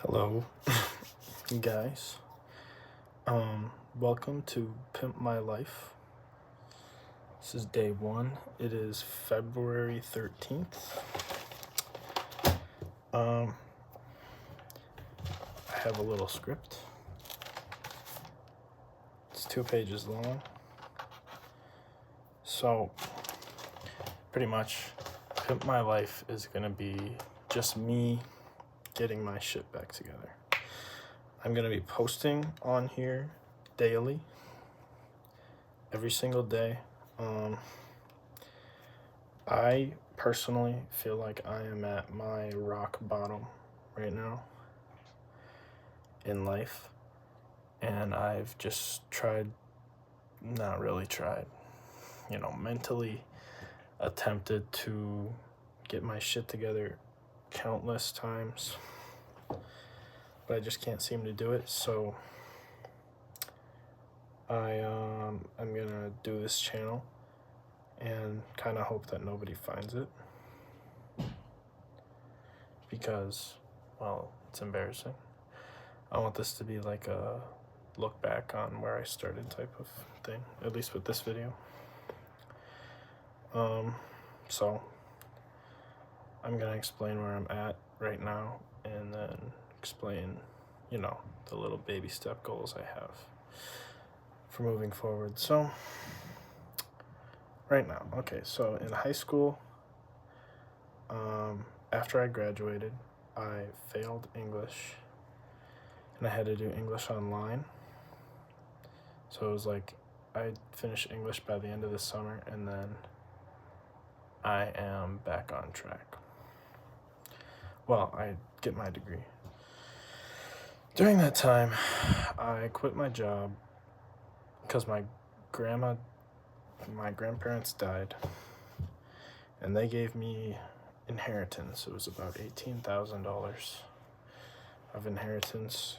Hello, guys. Welcome to Pimp My Life. This is day one. It is February 13th. I have a little script. It's 2 pages long. So, pretty much, Pimp My Life is gonna be just me getting my shit back together. I'm gonna be posting on here daily, every single day. I personally feel like I am at my rock bottom right now in life, and I've just not really tried, mentally attempted to get my shit together countless times, but I just can't seem to do it. So I'm gonna do this channel and kind of hope that nobody finds it, because, well, it's embarrassing. I want this to be like a look back on where I started type of thing, at least with this video. So I'm gonna explain where I'm at right now, and then explain, the little baby step goals I have for moving forward. So right now, okay, so in high school, after I graduated, I failed English, and I had to do English online. So it was like I finished English by the end of the summer, and then I am back on track. Well, I get my degree. During that time, I quit my job because my grandparents died, and they gave me inheritance. It was about $18,000 of inheritance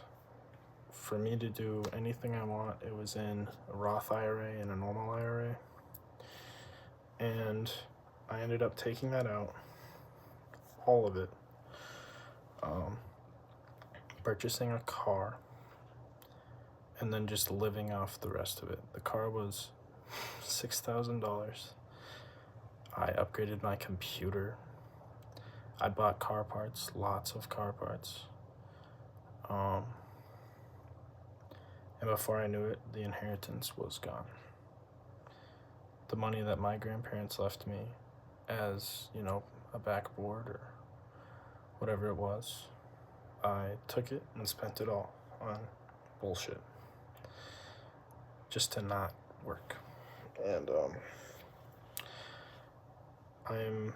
for me to do anything I want. It was in a Roth IRA and a normal IRA, and I ended up taking that out, all of it, purchasing a car, and then just living off the rest of it. The car was $6,000. I upgraded my computer. I bought car parts, lots of car parts. And before I knew it, the inheritance was gone. The money that my grandparents left me as, a backboard or whatever it was, I took it and spent it all on bullshit, just to not work. And I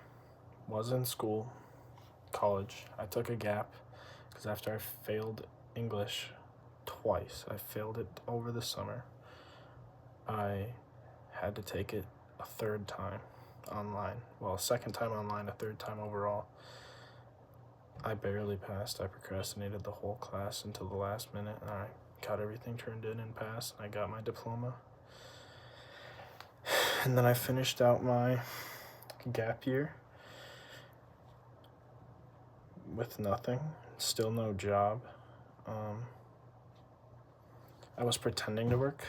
was in school, college. I took a gap because after I failed English twice, I failed it over the summer, I had to take it a third time online. Well, a second time online, a third time overall. I barely passed. I procrastinated the whole class until the last minute, and I got everything turned in and passed, and I got my diploma. And then I finished out my gap year with nothing, still no job. I was pretending to work.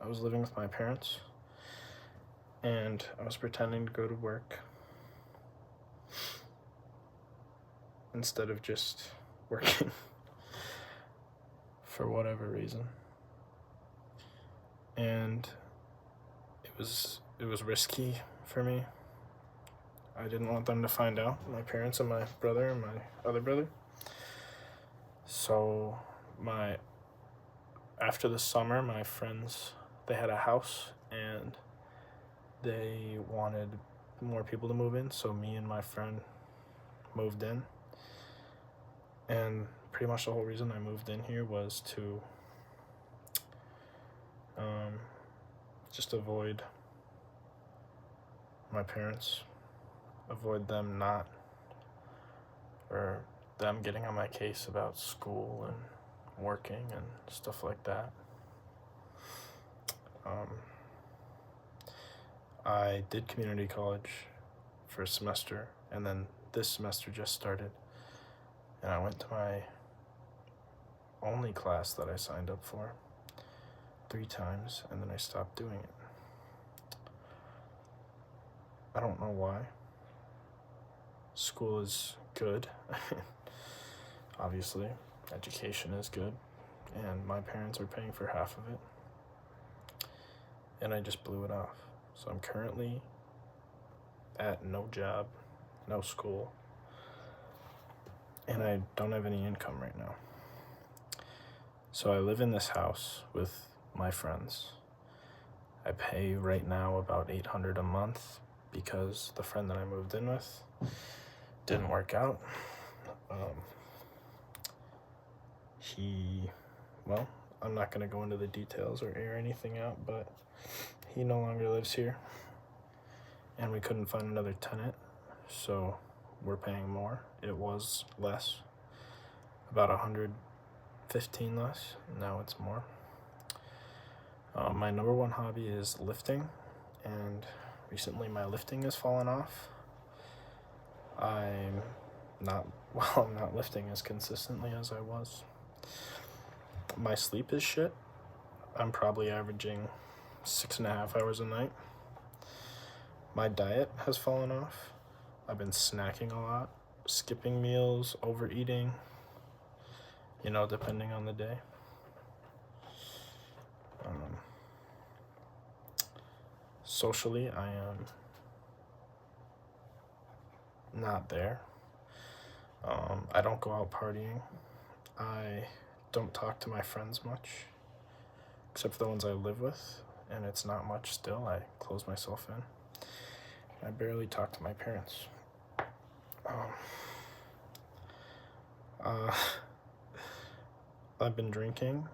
I was living with my parents, and I was pretending to go to work instead of just working for whatever reason. And it was risky for me. I didn't want them to find out, my parents and my brother and my other brother. So after the summer, my friends, they had a house, and they wanted more people to move in, so me and my friend moved in. And pretty much the whole reason I moved in here was to just avoid my parents, avoid them getting on my case about school and working and stuff like that. I did community college for a semester, and then this semester just started, and I went to my only class that I signed up for 3 times, and then I stopped doing it. I don't know why. School is good. Obviously, education is good, and my parents are paying for half of it. And I just blew it off. So I'm currently at no job, no school, and I don't have any income right now. So I live in this house with my friends. I pay right now about $800 a month because the friend that I moved in with didn't work out. Well, I'm not going to go into the details or air anything out, but he no longer lives here, and we couldn't find another tenant, so we're paying more. It was less, about 115 less. Now it's more. My number one hobby is lifting, and recently my lifting has fallen off. I'm not lifting as consistently as I was. My sleep is shit. I'm probably averaging 6.5 hours a night. My diet has fallen off. I've been snacking a lot, skipping meals, overeating, depending on the day. Socially, I am not there. I don't go out partying. I don't talk to my friends much, except for the ones I live with, and it's not much still. I close myself in. I barely talk to my parents. I've been drinking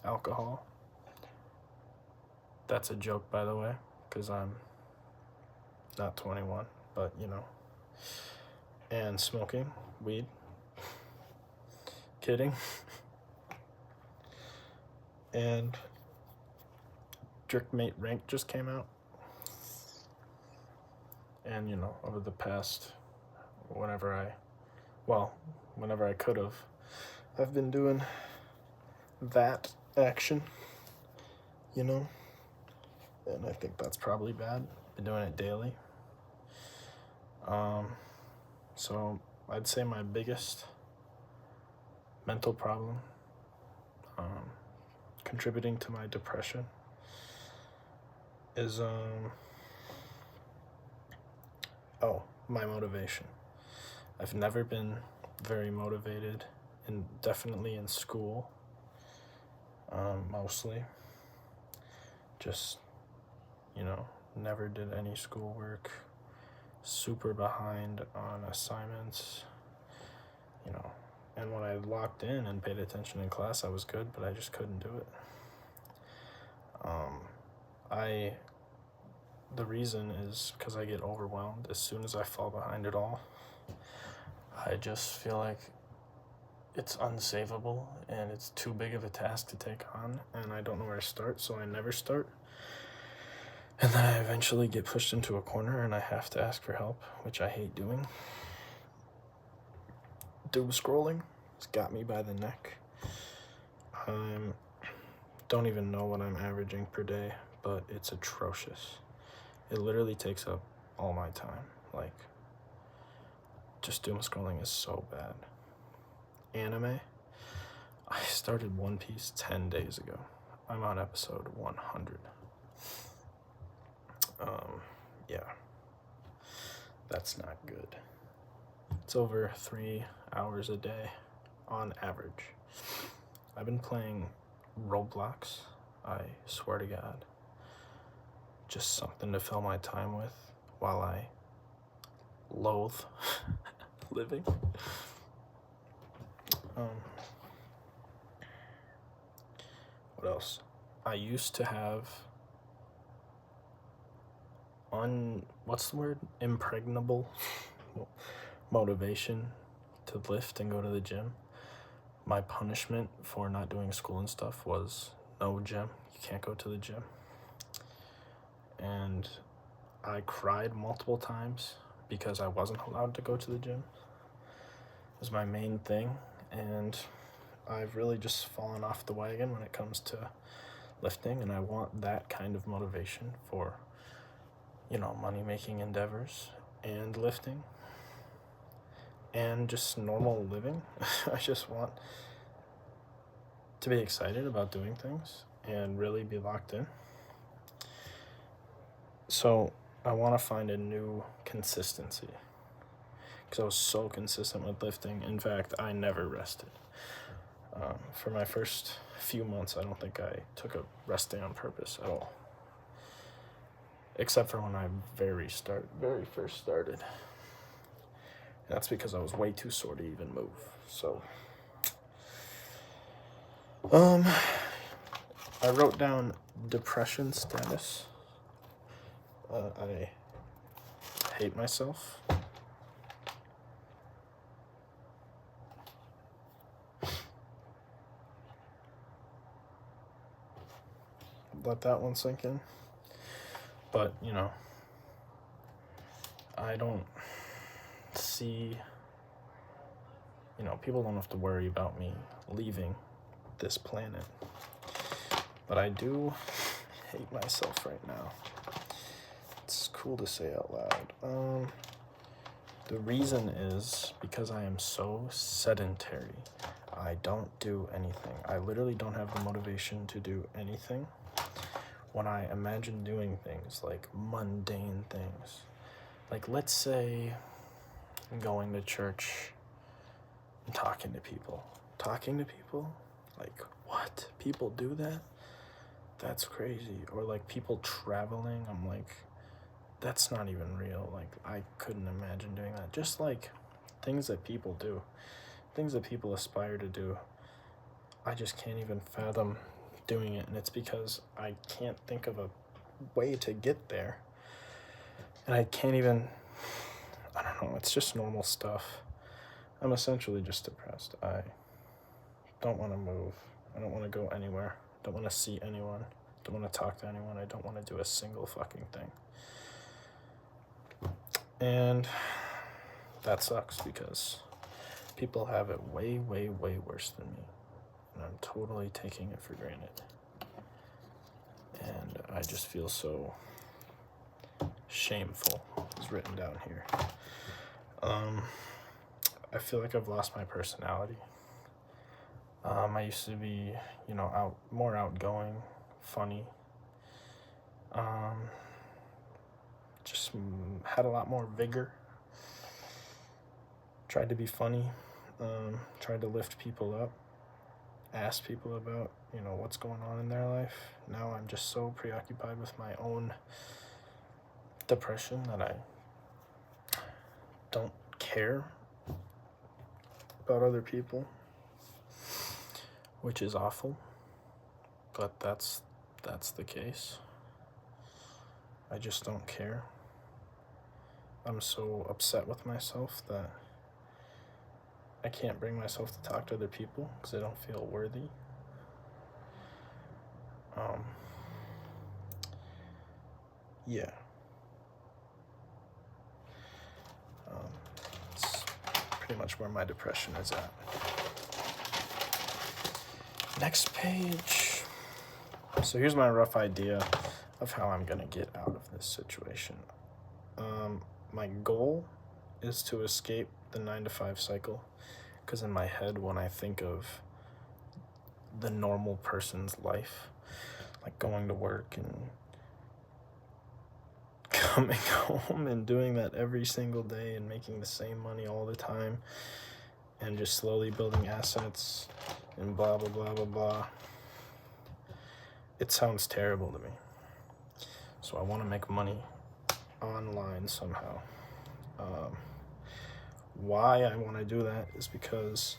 alcohol. That's a joke, by the way, because I'm not 21, but and smoking weed. Kidding. And Jerkmate Rank just came out. And, over the past, whenever I could have, I've been doing that action, and I think that's probably bad. Been doing it daily. So I'd say my biggest mental problem, contributing to my depression, is my motivation. I've never been very motivated, and definitely in school, mostly. Just, never did any schoolwork, super behind on assignments, and when I locked in and paid attention in class, I was good, but I just couldn't do it. The reason is because I get overwhelmed as soon as I fall behind it all. I just feel like it's unsavable and it's too big of a task to take on, and I don't know where to start, so I never start. And then I eventually get pushed into a corner and I have to ask for help, which I hate doing. Doom scrolling has got me by the neck. I don't even know what I'm averaging per day, but it's atrocious. It literally takes up all my time. Just doom scrolling is so bad. Anime, I started One Piece 10 days ago. I'm on episode 100. Yeah, that's not good. It's over 3 hours a day on average. I've been playing Roblox, I swear to God. Just something to fill my time with while I loathe living. What else? I used to have impregnable motivation to lift and go to the gym. My punishment for not doing school and stuff was no gym. You can't go to the gym. And I cried multiple times because I wasn't allowed to go to the gym. It was my main thing, and I've really just fallen off the wagon when it comes to lifting, and I want that kind of motivation for, money-making endeavors and lifting and just normal living. I just want to be excited about doing things and really be locked in. So I want to find a new consistency, because I was so consistent with lifting. In fact, I never rested. For my first few months, I don't think I took a rest day on purpose at all, except for when I very first started. That's because I was way too sore to even move. So, I wrote down depression status. I hate myself. Let that one sink in. But, I don't see, people don't have to worry about me leaving this planet. But I do hate myself right now. It's cool to say out loud. The reason is because I am so sedentary. I don't do anything. I literally don't have the motivation to do anything. When I imagine doing things, like mundane things, like let's say going to church and talking to people. Like, what? People do that? That's crazy. Or like people traveling. I'm like, that's not even real. Like, I couldn't imagine doing that. Just like things that people do, things that people aspire to do, I just can't even fathom doing it. And it's because I can't think of a way to get there. And I can't even, I don't know, it's just normal stuff. I'm essentially just depressed. I don't want to move. I don't want to go anywhere. I don't want to see anyone. I don't want to talk to anyone. I don't want to do a single fucking thing. And that sucks because people have it way, way, way worse than me. And I'm totally taking it for granted. And I just feel so shameful. It's written down here. I feel like I've lost my personality. I used to be, more outgoing, funny. Just had a lot more vigor. Tried to be funny. Tried to lift people up. Ask people about, what's going on in their life. Now I'm just so preoccupied with my own depression that I don't care about other people, which is awful, but that's the case. I just don't care. I'm so upset with myself that I can't bring myself to talk to other people because I don't feel worthy. Yeah. It's pretty much where my depression is at. Next page. So here's my rough idea of how I'm gonna get out of this situation. My goal is to escape the 9-to-5 cycle, because in my head, when I think of the normal person's life, like going to work and coming home and doing that every single day and making the same money all the time and just slowly building assets and blah, blah, blah, blah, blah, it sounds terrible to me. So I want to make money online somehow. Why I want to do that is because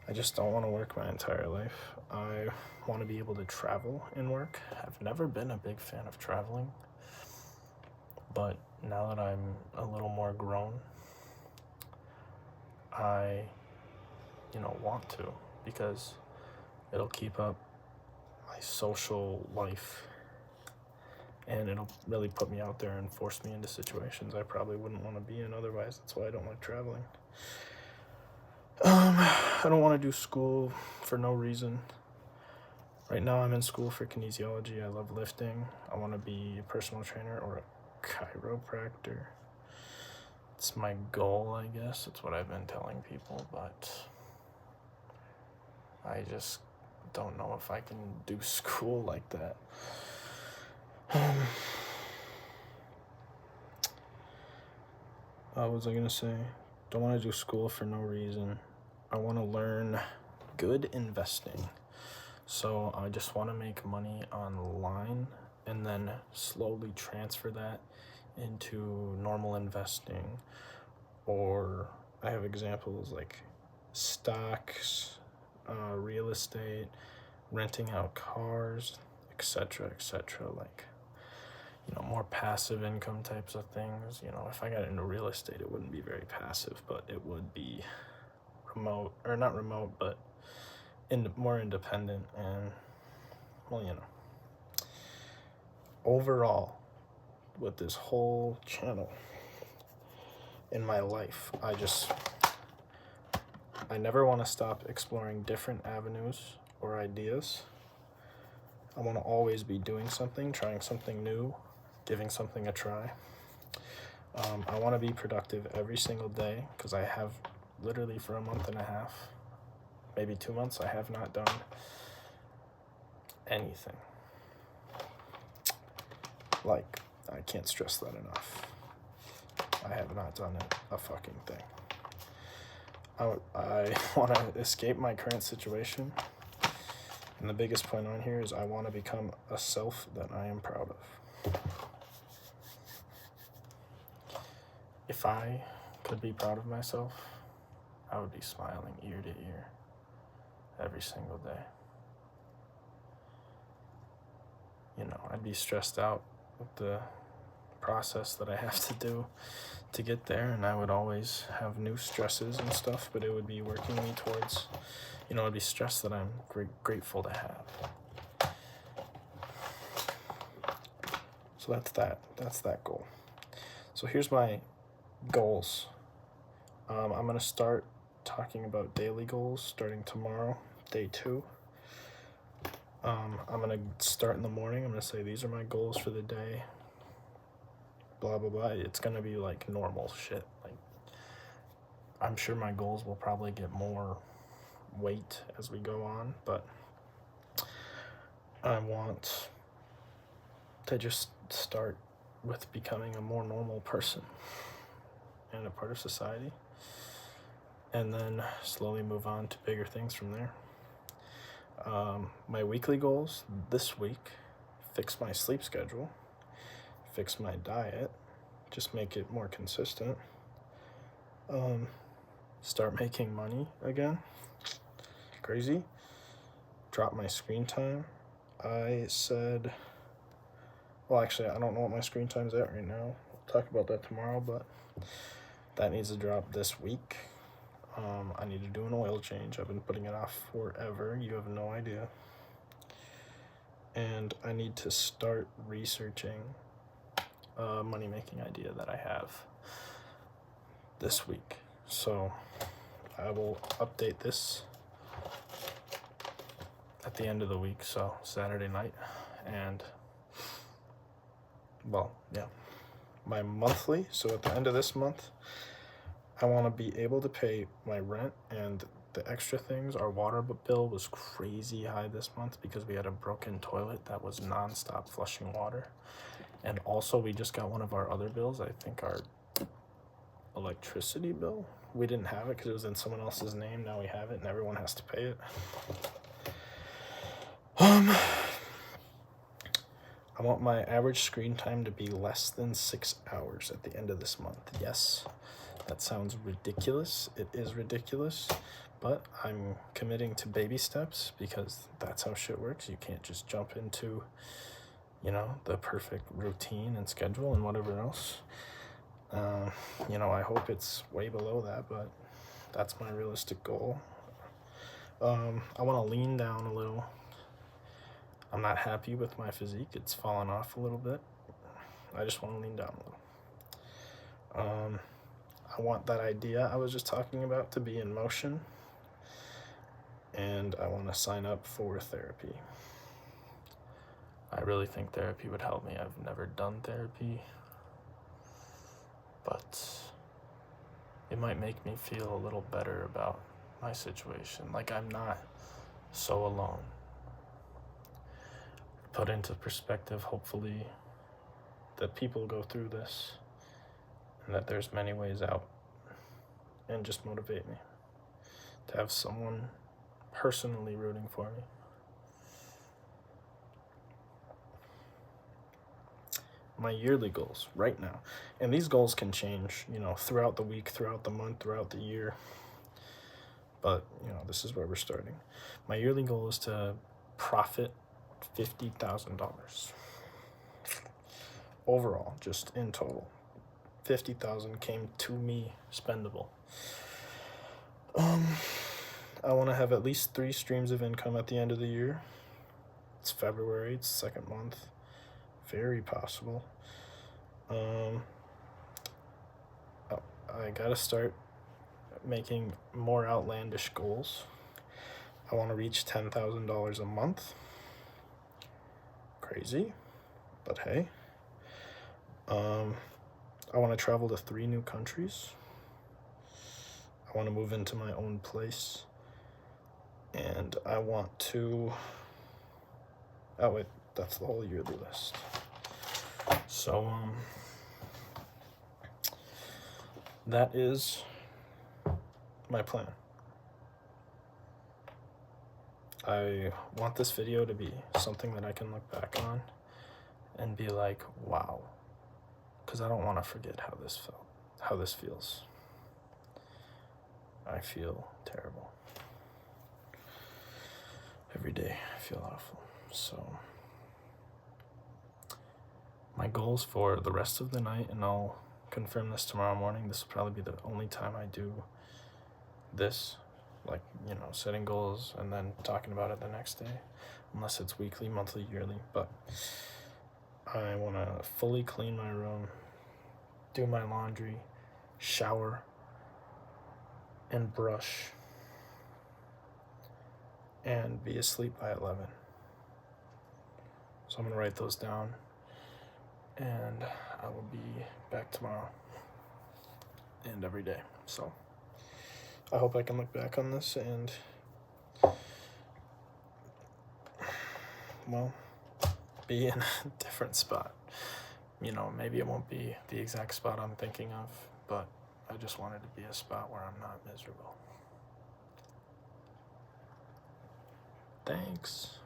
I just don't want to work my entire life. I want to be able to travel and work. I've never been a big fan of traveling, but now that I'm a little more grown, I, want to, because it'll keep up my social life, and it'll really put me out there and force me into situations I probably wouldn't want to be in otherwise. That's why I don't like traveling. I don't want to do school for no reason. Right now I'm in school for kinesiology. I love lifting. I want to be a personal trainer or a chiropractor. It's my goal, I guess. It's what I've been telling people, but I just don't know if I can do school like that. What was I gonna say? Don't want to do school for no reason. I want to learn good investing. So I just want to make money online and then slowly transfer that into normal investing. Or I have examples like stocks, real estate, renting out cars, etc., etc. Like, more passive income types of things. If I got into real estate, it wouldn't be very passive, but it would be remote, or not remote, but more independent. And overall, with this whole channel in my life, I never want to stop exploring different avenues or ideas. I want to always be doing something, trying something new, giving something a try. I want to be productive every single day, because I have literally for a month and a half, maybe 2 months, I have not done anything. Like, I can't stress that enough. I have not done a fucking thing. I want to escape my current situation. And the biggest point on here is I want to become a self that I am proud of. If I could be proud of myself, I would be smiling ear to ear every single day. I'd be stressed out with the process that I have to do to get there, and I would always have new stresses and stuff, but it would be working me towards, it'd be stress that I'm grateful to have. So that's that goal. So here's my goals. I'm going to start talking about daily goals starting tomorrow, day 2. I'm going to start in the morning. I'm going to say, these are my goals for the day. Blah, blah, blah. It's going to be like normal shit. Like, I'm sure my goals will probably get more weight as we go on, but I want to just start with becoming a more normal person and a part of society, and then slowly move on to bigger things from there. My weekly goals this week: fix my sleep schedule, fix my diet, just make it more consistent, start making money again, crazy, drop my screen time. I said, well, actually, I don't know what my screen time's at right now. We'll talk about that tomorrow, but that needs to drop this week. I need to do an oil change. I've been putting it off forever. You have no idea. And I need to start researching a money-making idea that I have this week. So I will update this at the end of the week, so Saturday night. And, my monthly. So at the end of this month, I want to be able to pay my rent and the extra things. Our water bill was crazy high this month because we had a broken toilet that was non-stop flushing water. And also, we just got one of our other bills, I think our electricity bill. We didn't have it because it was in someone else's name. Now we have it, and everyone has to pay it. I want my average screen time to be less than 6 hours at the end of this month. Yes, that sounds ridiculous. It is ridiculous, but I'm committing to baby steps because that's how shit works. You can't just jump into, the perfect routine and schedule and whatever else. I hope it's way below that, but that's my realistic goal. I want to lean down a little. I'm not happy with my physique. It's fallen off a little bit. I just want to lean down a little. I want that idea I was just talking about to be in motion. and I want to sign up for therapy. I really think therapy would help me. I've never done therapy, but it might make me feel a little better about my situation. Like I'm not so alone. Put into perspective, hopefully, that people go through this and that there's many ways out, and just motivate me to have someone personally rooting for me. My yearly goals right now, and these goals can change, throughout the week, throughout the month, throughout the year, but this is where we're starting. My yearly goal is to profit $50,000 overall, just in total. 50,000 came to me spendable. I want to have at least 3 streams of income at the end of the year. It's February, it's second month. Very possible. I gotta start making more outlandish goals. I want to reach $10,000 a month. Crazy, but hey. I want to travel to 3 new countries. I want to move into my own place. And I want to... Oh, wait, that's the whole yearly list. So, that is my plan. I want this video to be something that I can look back on and be like, wow. Because I don't want to forget how this feels. I feel terrible. Every day I feel awful. So my goals for the rest of the night, and I'll confirm this tomorrow morning, this will probably be the only time I do this, like, setting goals and then talking about it the next day, unless it's weekly, monthly, yearly. But I want to fully clean my room, do my laundry, shower, and brush, and be asleep by 11. So I'm going to write those down, and I will be back tomorrow and every day. So I hope I can look back on this and, well, be in a different spot. Maybe it won't be the exact spot I'm thinking of, but I just wanted to be a spot where I'm not miserable. Thanks.